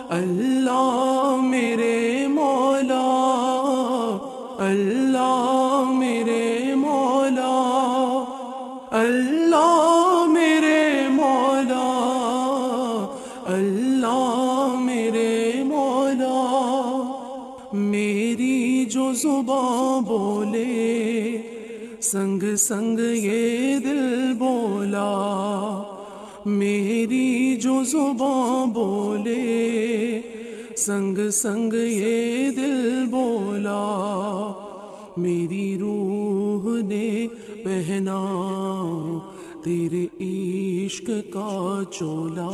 اللہ میرے مولا، اللہ میرے مولا، اللہ میرے مولا، اللہ میرے مولا۔ میری جو زباں بولے سنگ سنگ یہ دل بولا، میری جو زباں بولے سنگ سنگ یہ دل بولا، میری روح نے پہنا تیرے عشق کا چولا۔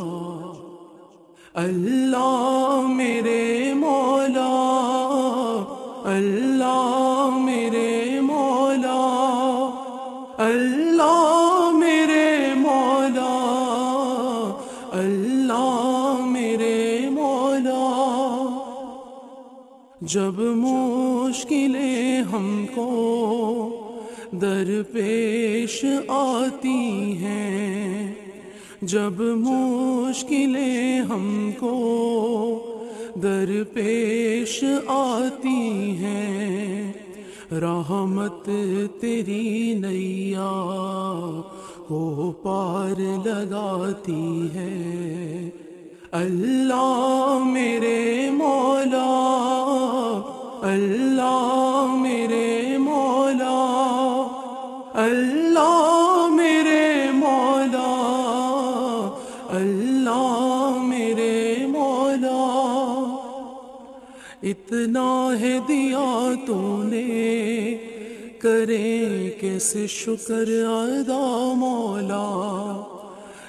اللہ میرے مولا، اللہ میرے مولا، اللہ میرے مولا، اللہ میرے مولا۔ جب مشکلیں ہم کو درپیش آتی ہیں، جب مشکلیں ہم کو درپیش آتی ہیں، رحمت تیری نیا کو پار لگاتی ہے۔ اللہ میرے مولا، اللہ میرے مولا، اللہ میرے مولا، اللہ میرے مولا۔ اتنا ہے دیا تو نے، کریں کیسے شکر ادا مولا۔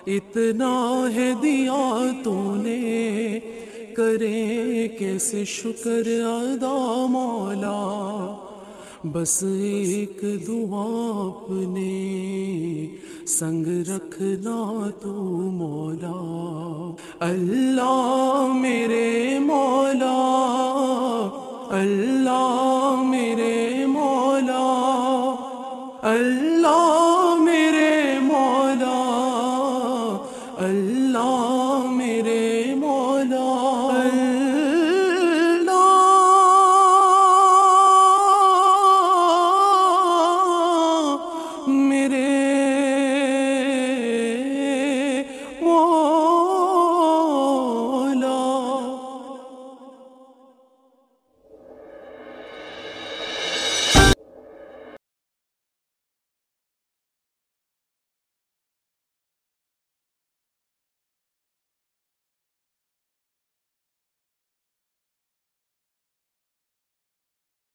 اتنا ہے دیا تو نے، کریں کیسے شکر ادا مولا۔ بس ایک دعا اپنے سنگ رکھنا تو مولا۔ اللہ میرے